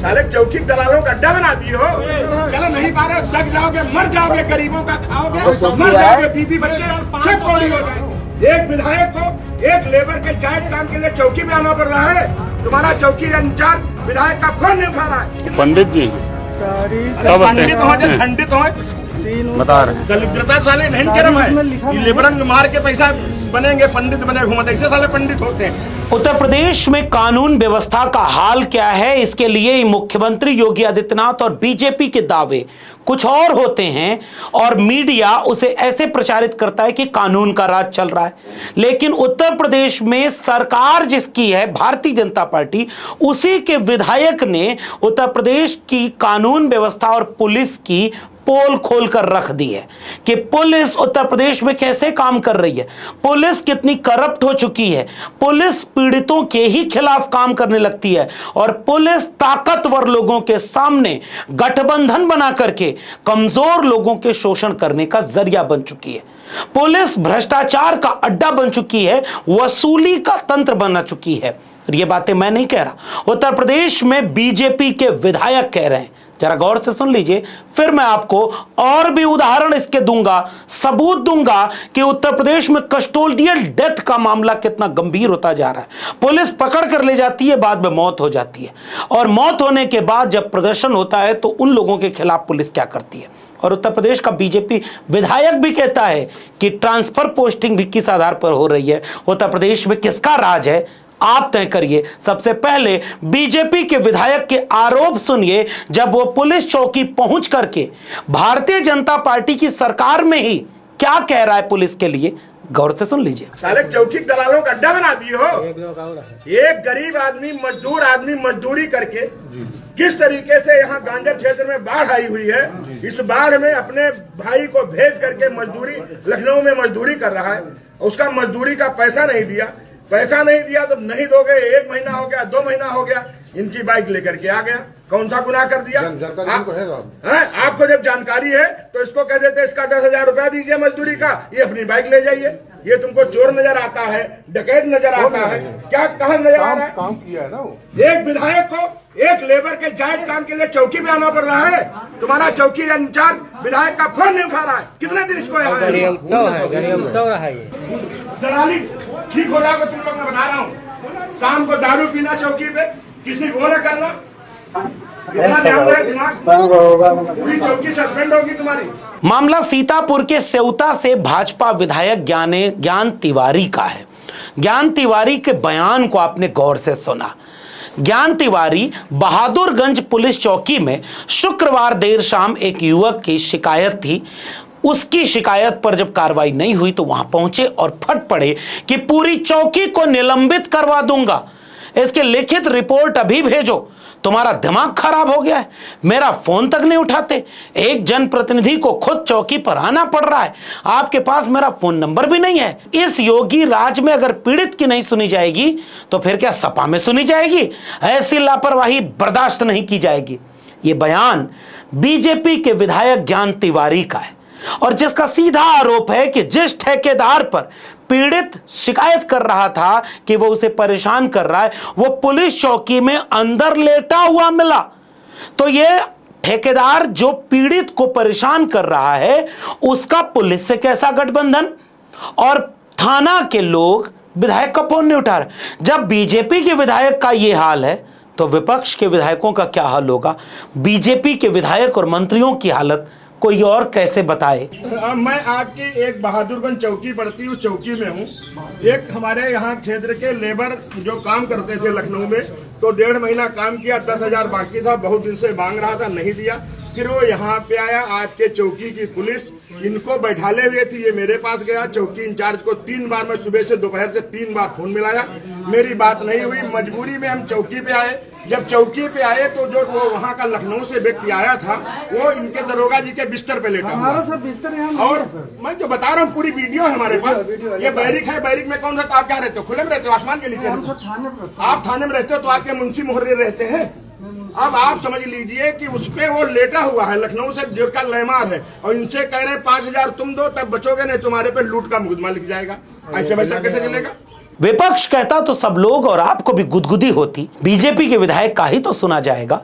साले चौकी दलालों का अड्डा बना दिए हो। चलो नहीं पा रहे, दग जाओगे, मर जाओगे, गरीबों का खाओगे, मर जाओगे, बीबी बच्चे सब कौड़ी हो जाए। एक विधायक को एक लेबर के जायज काम के लिए चौकी में आना पड़ रहा है। तुम्हारा चौकी इंचार्ज विधायक का फोन नहीं उठा रहा है। पंडित जी पंडित हो जो खंडित हो, बता रहे दलिद्रता साले नहीं करम है। लेबरंग मार के पैसा बनेंगे, पंडित बने घूमते, ऐसे साले पंडित होते हैं। उत्तर प्रदेश में कानून व्यवस्था का हाल क्या है, इसके लिए मुख्यमंत्री योगी आदित्यनाथ और बीजेपी के दावे कुछ और होते हैं और मीडिया उसे ऐसे प्रचारित करता है कि कानून का राज चल रहा है। लेकिन उत्तर प्रदेश में सरकार जिसकी है भारतीय जनता पार्टी, उसी के विधायक ने उत्तर प्रदेश की कानून व्यवस्था और पुलिस की पोल खोल कर रख दी है कि पुलिस उत्तर प्रदेश में कैसे काम कर रही है, पुलिस कितनी करप्ट हो चुकी है, पुलिस पीड़ितों के ही खिलाफ काम करने लगती है और पुलिस ताकतवर लोगों के सामने गठबंधन बना करके कमजोर लोगों के शोषण करने का जरिया बन चुकी है। पुलिस भ्रष्टाचार का अड्डा बन चुकी है, वसूली का तंत्र बना चुकी है। ये बातें मैं नहीं कह रहा, उत्तर प्रदेश में बीजेपी के विधायक कह रहे हैं। जरा गौर से सुन लीजिए, फिर मैं आपको और भी उदाहरण इसके दूंगा, सबूत दूंगा कि उत्तर प्रदेश में कस्टोडियल डेथ का मामला कितना गंभीर होता जा रहा है। पुलिस पकड़ कर ले जाती है, बाद में मौत हो जाती है और मौत होने के बाद जब प्रदर्शन होता है तो उन लोगों के खिलाफ पुलिस क्या करती है। और उत्तर प्रदेश का बीजेपी विधायक भी कहता है कि ट्रांसफर पोस्टिंग भी किस आधार पर हो रही है, उत्तर प्रदेश में किसका राज है, आप तय करिए। सबसे पहले बीजेपी के विधायक के आरोप सुनिए, जब वो पुलिस चौकी पहुंच करके भारतीय जनता पार्टी की सरकार में ही क्या कह रहा है पुलिस के लिए। गौर से सुन लीजिए। साले चौकी दलालों का अड्डा बना दिए हो। एक गरीब आदमी, मजदूर आदमी मजदूरी करके किस तरीके से यहाँ गांजर क्षेत्र में बाढ़ आई हुई है, इस बाढ़ में अपने भाई को भेज करके मजदूरी लखनऊ में मजदूरी कर रहा है, उसका मजदूरी का पैसा नहीं दिया तो नहीं दोगे, 1 महीना हो गया, 2 महीना हो गया, इनकी बाइक लेकर के आ गया। कौन सा गुनाह कर दिया? आपको जब जानकारी है तो इसको कह देते इसका 10,000 रुपया दीजिए मजदूरी का, ये अपनी बाइक ले जाइए। ये तुमको चोर नजर आता है, डकैत नजर आता है, क्या कहाँ नजर आ रहा है? काम किया है ना वो। एक विधायक को एक लेबर के जायज काम के लिए चौकी में आना पड़ रहा है। तुम्हारा चौकी इंचार्ज विधायक का फोन नहीं उठा रहा है। कितने दिन इसको दलाली ठीक हो जाएगा, तुम लोग मैं बता रहा हूँ। शाम को दारू पीना चौकी पे, किसी को न करना, इतना ध्यान रहे, दिमाग पूरी चौकी सस्पेंड होगी तुम्हारी। मामला सीतापुर के सेवता से भाजपा विधायक ज्ञान तिवारी का है। ज्ञान तिवारी के बयान को आपने गौर से सुना। ज्ञान तिवारी बहादुरगंज पुलिस चौकी में शुक्रवार देर शाम एक युवक की शिकायत थी। उसकी शिकायत पर जब कार्रवाई नहीं हुई तो वहां पहुंचे और फट पड़े कि पूरी चौकी को निलंबित करवा दूंगा, इसके लिखित रिपोर्ट अभी भेजो। तुम्हारा दिमाग खराब हो गया है, मेरा फोन तक नहीं उठाते। एक जनप्रतिनिधि को खुद चौकी पर आना पड़ रहा है, आपके पास मेरा फोन नंबर भी नहीं है। इस योगी राज में अगर पीड़ित की नहीं सुनी जाएगी तो फिर क्या सपा में सुनी जाएगी? ऐसी लापरवाही बर्दाश्त नहीं की जाएगी। ये बयान बीजेपी के विधायक ज्ञान तिवारी का है और जिसका सीधा आरोप है कि जिस ठेकेदार पर पीड़ित शिकायत कर रहा था कि वो उसे परेशान कर रहा है, वो पुलिस चौकी में अंदर लेटा हुआ मिला। तो ये ठेकेदार जो पीड़ित को परेशान कर रहा है, उसका पुलिस से कैसा गठबंधन? और थाना के लोग विधायक का फोन नहीं उठा रहे। जब बीजेपी के विधायक का ये हाल है तो विपक्ष के विधायकों का क्या हाल होगा? बीजेपी के विधायक और मंत्रियों की हालत कोई और कैसे बताए? मैं आपकी एक बहादुरगंज चौकी पड़ती उस चौकी में हूँ। एक हमारे यहाँ क्षेत्र के लेबर जो काम करते थे लखनऊ में, तो 1.5 महीना काम किया, 10,000 बाकी था, बहुत दिन से मांग रहा था, नहीं दिया। फिर वो यहाँ पे आया, आपके चौकी की पुलिस इनको बैठाले हुए थी। ये मेरे पास गया, चौकी इंचार्ज को 3 बार, मैं सुबह से दोपहर से 3 बार फोन मिलाया, मेरी बात नहीं हुई। मजबूरी में हम चौकी पे आए। जब चौकी पे आए तो जो वो वहाँ का लखनऊ से व्यक्ति आया था, वो इनके दरोगा जी के बिस्तर पे लेटा हुआ। और मैं जो बता रहा हूँ पूरी वीडियो है हमारे पास। ये बैरिक है, बैरिक में कौन सा? आप क्या रहते हो? खुले में रहते हो? आसमान के नीचे? आप थाने में रहते हो तो आपके मुंशी मुहर्रिर रहते हैं। अब आप समझ लीजिए कि उसपे वो लेटा हुआ है, लखनऊ से जिसका लैमार है, और इनसे कह रहे हैं 5,000 तुम दो तब बचोगे, नहीं तुम्हारे पे लूट का मुकदमा लिख जाएगा। ऐसे वैसा कैसे चलेगा? विपक्ष कहता तो सब लोग और आपको भी गुदगुदी होती, बीजेपी के विधायक का ही तो सुना जाएगा।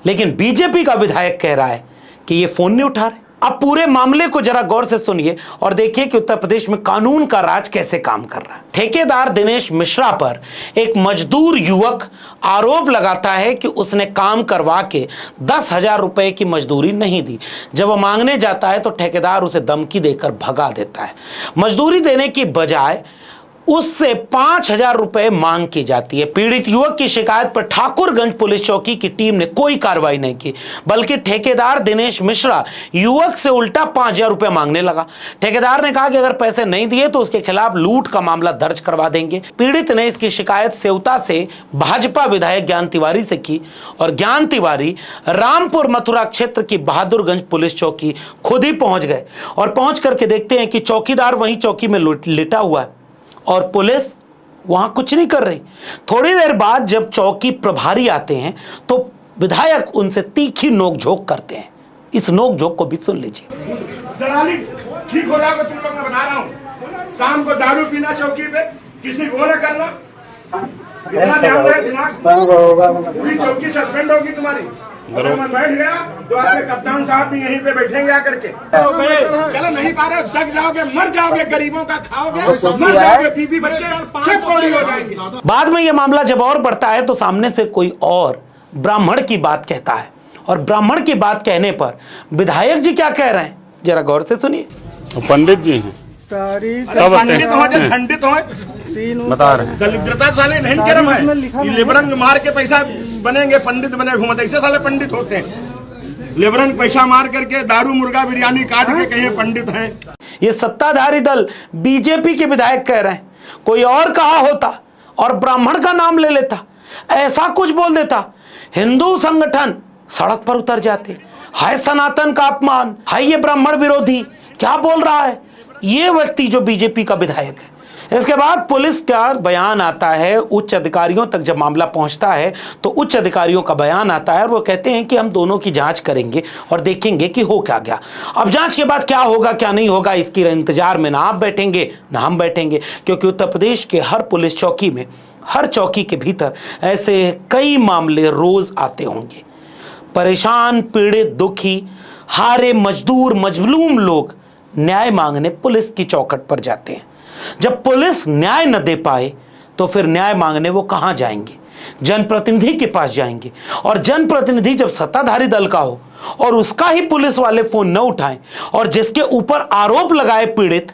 लेकिन बीजेपी का विधायक कह रहा है कि ये फोन नहीं उठा रहे। अब पूरे मामले को जरा गौर से सुनिए और देखिए कि उत्तर प्रदेश में कानून का राज कैसे काम कर रहा है। ठेकेदार दिनेश मिश्रा पर एक मजदूर युवक आरोप लगाता है कि उसने काम करवा के 10,000 रुपए की मजदूरी नहीं दी। जब वो मांगने जाता है तो ठेकेदार उसे धमकी देकर भगा देता है। मजदूरी देने की बजाय उससे 5,000 रुपए मांग की जाती है। पीड़ित युवक की शिकायत पर ठाकुरगंज पुलिस चौकी की टीम ने कोई कार्रवाई नहीं की, बल्कि ठेकेदार दिनेश मिश्रा युवक से उल्टा 5,000 रुपए मांगने लगा। ठेकेदार ने कहा कि अगर पैसे नहीं दिए तो उसके खिलाफ लूट का मामला दर्ज करवा देंगे। पीड़ित ने इसकी शिकायत सेवता से भाजपा विधायक ज्ञान तिवारी से की और ज्ञान तिवारी रामपुर मथुरा क्षेत्र की बहादुरगंज पुलिस चौकी खुद ही पहुंच गए और पहुंच करके देखते हैं कि चौकीदार वहीं चौकी में लेटा हुआ है और पुलिस वहां कुछ नहीं कर रही। थोड़ी देर बाद जब चौकी प्रभारी आते हैं तो विधायक उनसे तीखी नोकझोंक करते हैं। इस नोकझोंक को भी सुन लीजिए। दलाली ठीक हो जाएगा, तुम लोग मैं बता रहा हूँ। शाम को दारू पीना चौकी पे, किसी को न करना, इतना ध्यान रहे, दिमाग पूरी चौकी सस्पेंड होगी तुम्हारी। अगर मैं बैठ गया तो आपके कप्तान साहब भी यहीं पे बैठेंगे आकर के। चलो नहीं पा रहे, दग जाओगे, मर जाओगे, गरीबों का खाओगे, मर जाओगे, बीवी बच्चे सब कौड़ी हो जाएंगे। बाद में यह मामला जब और बढ़ता है तो सामने से कोई और ब्राह्मण की बात कहता है और ब्राह्मण की बात कहने पर विधायक जी क्या कह रहे हैं जरा गौर से सुनिए। पंडित जी हैं, पंडित हो या खंडित हो, बता रहे हैं। दलिद्रता साले नहीं कर्म है। ये लेबरंग मार के पैसा बनेंगे, पंडित बने घूमत, ऐसे साले पंडित होते हैं। लेबरंग पैसा मार करके दारू मुर्गा बिरयानी काट के कहीं पंडित हैं। ये सत्ताधारी दल बीजेपी के विधायक कह रहे हैं। कोई और कहा होता और ब्राह्मण का नाम ले लेता, ऐसा कुछ बोल देता, हिंदू संगठन सड़क पर उतर जाते। हाय सनातन का अपमान, हाय ये ब्राह्मण विरोधी, क्या बोल रहा है ये व्यक्ति जो बीजेपी का विधायक है। इसके बाद पुलिस का बयान आता है, उच्च अधिकारियों तक जब मामला पहुंचता है तो उच्च अधिकारियों का बयान आता है और वो कहते हैं कि हम दोनों की जांच करेंगे और देखेंगे कि हो क्या गया। अब जांच के बाद क्या होगा क्या नहीं होगा इसकी इंतजार में ना आप बैठेंगे ना हम बैठेंगे, क्योंकि उत्तर प्रदेश के हर पुलिस चौकी में, हर चौकी के भीतर ऐसे कई मामले रोज आते होंगे। परेशान, पीड़ित, दुखी, हारे मजदूर, मजलूम लोग न्याय मांगने पुलिस की चौखट पर जाते हैं। जब पुलिस न्याय न दे पाए तो फिर न्याय मांगने वो कहां जाएंगे? जनप्रतिनिधि के पास जाएंगे। और जनप्रतिनिधि जब सत्ताधारी दल का हो और उसका ही पुलिस वाले फोन न उठाएं और जिसके ऊपर आरोप लगाए पीड़ित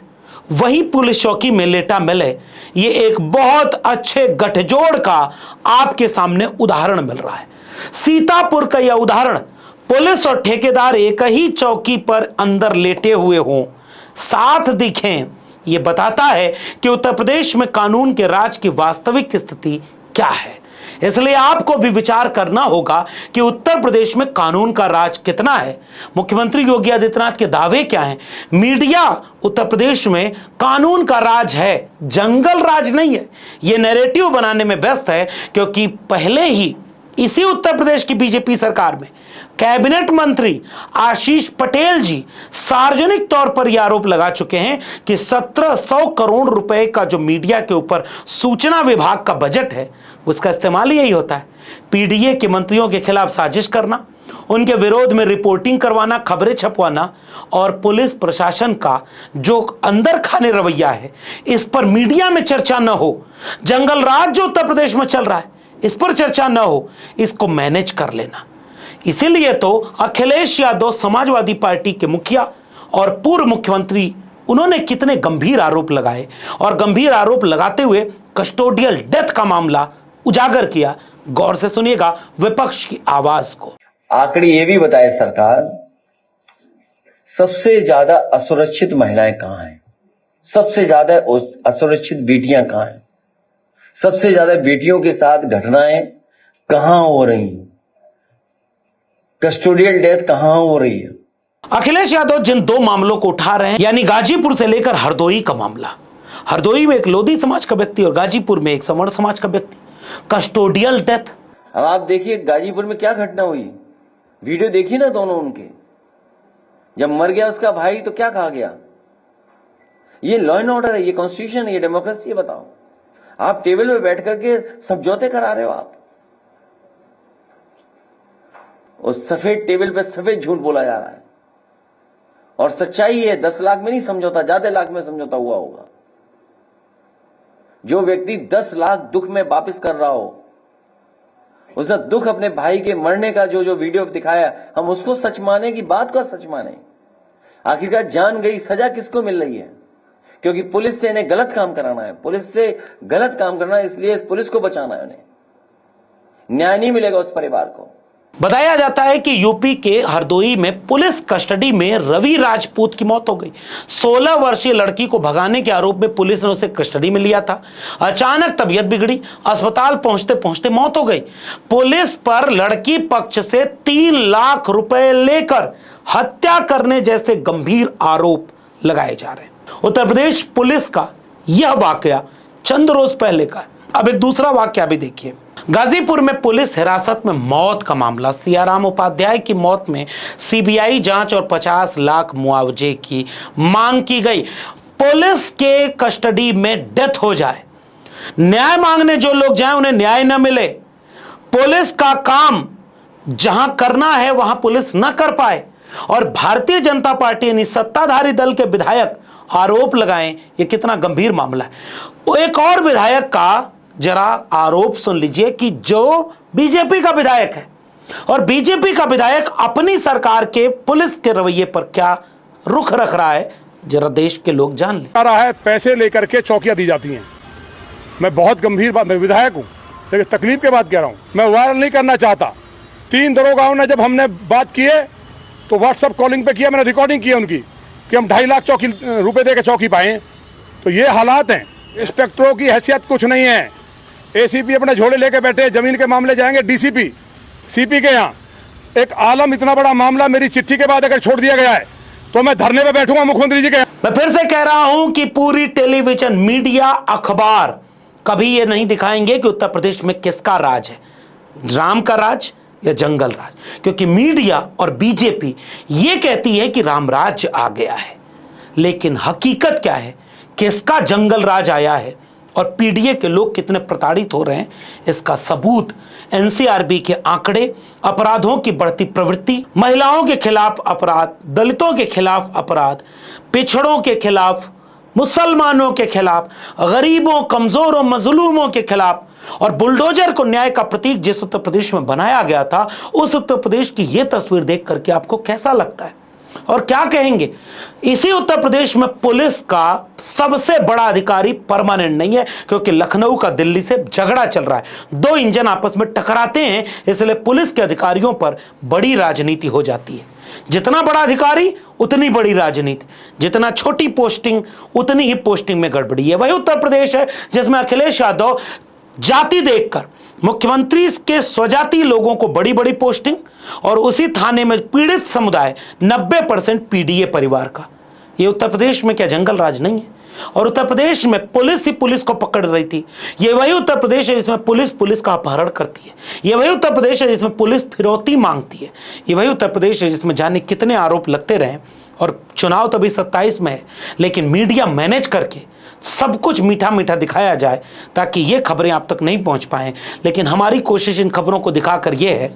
वही पुलिस चौकी में लेटा मिले, ये एक बहुत अच्छे गठजोड़ का आपके सामने उदाहरण मिल रहा है। सीतापुर का यह उदाहरण, पुलिस और ठेकेदार एक ही चौकी पर अंदर लेटे हुए हों, साथ दिखें, यह बताता है कि उत्तर प्रदेश में कानून के राज की वास्तविक स्थिति क्या है। इसलिए आपको भी विचार करना होगा कि उत्तर प्रदेश में कानून का राज कितना है। मुख्यमंत्री योगी आदित्यनाथ के दावे क्या हैं? मीडिया उत्तर प्रदेश में कानून का राज है, जंगल राज नहीं है, यह नैरेटिव बनाने में व्यस्त है, क्योंकि पहले ही इसी उत्तर प्रदेश की बीजेपी सरकार में कैबिनेट मंत्री आशीष पटेल जी सार्वजनिक तौर पर यह आरोप लगा चुके हैं कि 1700 करोड़ रुपए का जो मीडिया के ऊपर सूचना विभाग का बजट है उसका इस्तेमाल यही होता है पीडीए के मंत्रियों के खिलाफ साजिश करना, उनके विरोध में रिपोर्टिंग करवाना, खबरें छपवाना, और पुलिस प्रशासन का जो अंदर खाने रवैया है इस पर मीडिया में चर्चा न हो, जंगल राज जो उत्तर प्रदेश में चल रहा है इस पर चर्चा न हो, इसको मैनेज कर लेना। इसीलिए तो अखिलेश यादव समाजवादी पार्टी के मुखिया और पूर्व मुख्यमंत्री, उन्होंने कितने गंभीर आरोप लगाए और गंभीर आरोप लगाते हुए कस्टोडियल डेथ का मामला उजागर किया। गौर से सुनिएगा विपक्ष की आवाज को। आंकड़े ये भी बताए सरकार, सबसे ज्यादा असुरक्षित महिलाएं कहां हैं, सबसे ज्यादा असुरक्षित बेटियां कहां हैं, सबसे ज्यादा बेटियों के साथ घटनाएं कहां हो रही हैं, कस्टोडियल डेथ कहां हो रही है। अखिलेश यादव जिन दो मामलों को उठा रहे हैं, यानी गाजीपुर से लेकर हरदोई का मामला, हरदोई में एक लोधी समाज का व्यक्ति और गाजीपुर में एक सवर्ण समाज का व्यक्ति, कस्टोडियल डेथ। अब आप देखिए गाजीपुर में क्या घटना हुई, वीडियो देखिए ना दोनों उनके, जब मर गया उसका भाई तो क्या कहा गया, ये लॉ एंड ऑर्डर है, ये कॉन्स्टिट्यूशन है, ये डेमोक्रेसी है। बताओ, आप टेबल पे बैठ करके समझौते करा रहे हो आप। उस सफेद टेबल पे सफेद झूठ बोला जा रहा है और सच्चाई है 10 लाख में नहीं समझौता, ज्यादा लाख में समझौता हुआ होगा। जो व्यक्ति 10 लाख दुख में वापस कर रहा हो, उसने दुख अपने भाई के मरने का जो वीडियो दिखाया, हम उसको सच माने कि बात को सच माने? आखिरकार जान गई, सजा किसको मिल रही है? क्योंकि पुलिस से इन्हें गलत काम कराना है, पुलिस से गलत काम करना है, इसलिए पुलिस को बचाना है। उन्हें न्याय नहीं मिलेगा उस परिवार को। बताया जाता है कि यूपी के हरदोई में पुलिस कस्टडी में रवि राजपूत की मौत हो गई। 16 वर्षीय लड़की को भगाने के आरोप में पुलिस ने उसे कस्टडी में लिया था। अचानक तबीयत बिगड़ी, अस्पताल पहुंचते पहुंचते मौत हो गई। पुलिस पर लड़की पक्ष से 3 लाख रुपए लेकर हत्या करने जैसे गंभीर आरोप लगाए जा रहे हैं। उत्तर प्रदेश पुलिस का यह वाकया चंद रोज पहले का है। अब एक दूसरा वाकया भी देखिए। गाजीपुर में पुलिस हिरासत में मौत का मामला। सियाराम उपाध्याय की मौत में सीबीआई जांच और 50 लाख मुआवजे की मांग की गई। पुलिस के कस्टडी में डेथ हो जाए, न्याय मांगने जो लोग जाएं उन्हें न्याय न मिले, पुलिस का काम जहां करना है वहां पुलिस न कर पाए और भारतीय जनता पार्टी यानी सत्ताधारी दल के विधायक आरोप लगाएं, यह कितना गंभीर मामला है। एक और विधायक का जरा आरोप सुन लीजिए कि जो बीजेपी का विधायक है और बीजेपी का विधायक अपनी सरकार के पुलिस के रवैये पर क्या रुख रख रहा है, जरा देश के लोग जान ले। रहा है पैसे लेकर के चौकियां दी जाती हैं। मैं बहुत गंभीर बात, मैं विधायक हूं लेकिन तकलीफ के बात कह रहा हूं। मैं वायरल नहीं करना चाहता। 3 दरोगाओं ने जब हमने बात किए तो व्हाट्सएप कॉलिंग पे किया, मैंने रिकॉर्डिंग की उनकी कि हम 2.5 लाख रुपए दे के चौकी पाए। तो ये हालात हैं। इंस्पेक्टरों की हैसियत कुछ नहीं है। एसीपी अपने झोले लेके बैठे, जमीन के मामले जाएंगे डीसीपी सीपी के यहाँ। एक आलम इतना बड़ा मामला मेरी चिट्ठी के बाद अगर छोड़ दिया गया है तो मैं धरने पे बैठूंगा मुख्यमंत्री जी के। मैं फिर से कह रहा हूं कि पूरी टेलीविजन, मीडिया, अखबार कभी ये नहीं दिखाएंगे कि उत्तर प्रदेश में किसका राज है, राम का राज या जंगल राज, क्योंकि मीडिया और बीजेपी ये कहती है कि राम राज्य आ गया है, लेकिन हकीकत क्या है, किसका जंगल राज आया है और पीडीए के लोग कितने प्रताड़ित हो रहे हैं, इसका सबूत एनसीआरबी के आंकड़े, अपराधों की बढ़ती प्रवृत्ति, महिलाओं के खिलाफ अपराध, दलितों के खिलाफ अपराध, पिछड़ों के खिलाफ, मुसलमानों के खिलाफ, गरीबों, कमजोरों, मजलूमों के खिलाफ और बुलडोजर को न्याय का प्रतीक जिस उत्तर प्रदेश में बनाया गया था, उस उत्तर प्रदेश की यह तस्वीर देख करके आपको कैसा लगता है और क्या कहेंगे? इसी उत्तर प्रदेश में पुलिस का सबसे बड़ा अधिकारी परमानेंट नहीं है, क्योंकि लखनऊ का दिल्ली से झगड़ा चल रहा है। 2 इंजन आपस में टकराते हैं, इसलिए पुलिस के अधिकारियों पर बड़ी राजनीति हो जाती है। जितना बड़ा अधिकारी उतनी बड़ी राजनीति, जितना छोटी पोस्टिंग उतनी ही पोस्टिंग में गड़बड़ी है। वही उत्तर प्रदेश है जिसमें अखिलेश यादव जाति देखकर मुख्यमंत्री के स्वजाति लोगों को बड़ी बड़ी पोस्टिंग और उसी थाने में पीड़ित समुदाय 90% पीडीए परिवार का। ये उत्तर प्रदेश में क्या जंगल राज नहीं है? और उत्तर प्रदेश में पुलिस ही पुलिस को पकड़ रही थी। ये वही उत्तर प्रदेश है जिसमें पुलिस का अपहरण करती है। ये वही उत्तर प्रदेश है जिसमें पुलिस फिरौती मांगती है। ये वही उत्तर प्रदेश है जिसमें जाने कितने आरोप लगते रहे और चुनाव तो अभी 27 में है, लेकिन मीडिया मैनेज करके सब कुछ मीठा मीठा दिखाया जाए ताकि ये खबरें आप तक नहीं पहुंच पाएं। लेकिन हमारी कोशिश इन खबरों को दिखाकर यह है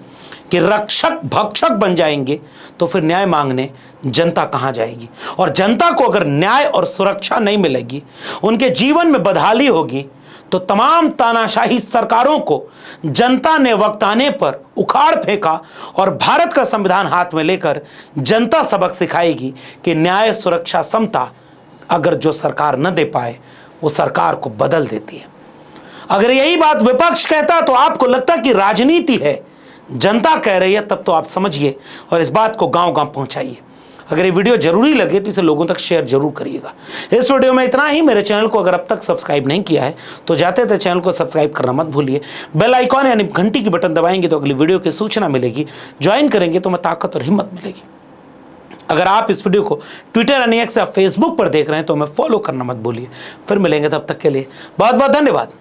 कि रक्षक भक्षक बन जाएंगे तो फिर न्याय मांगने जनता कहां जाएगी? और जनता को अगर न्याय और सुरक्षा नहीं मिलेगी, उनके जीवन में बदहाली होगी, तो तमाम तानाशाही सरकारों को जनता ने वक्त आने पर उखाड़ फेंका और भारत का संविधान हाथ में लेकर जनता सबक सिखाएगी कि न्याय, सुरक्षा, समता अगर जो सरकार न दे पाए वो सरकार को बदल देती है। अगर यही बात विपक्ष कहता तो आपको लगता कि राजनीति है, जनता कह रही है, तब तो आप समझिए और इस बात को गांव-गांव पहुंचाइए। अगर ये वीडियो जरूरी लगे तो इसे लोगों तक शेयर जरूर करिएगा। इस वीडियो में इतना ही। मेरे चैनल को अगर अब तक सब्सक्राइब नहीं किया है तो जाते थे चैनल को सब्सक्राइब करना मत भूलिए। बेल आइकॉन यानी घंटी की बटन दबाएंगे तो अगली वीडियो की सूचना मिलेगी। ज्वाइन करेंगे तो मैं ताकत और हिम्मत मिलेगी। अगर आप इस वीडियो को ट्विटर यानी एक्स या फेसबुक पर देख रहे हैं तो हमें फॉलो करना मत भूलिए। फिर मिलेंगे, तब तक के लिए बहुत बहुत धन्यवाद।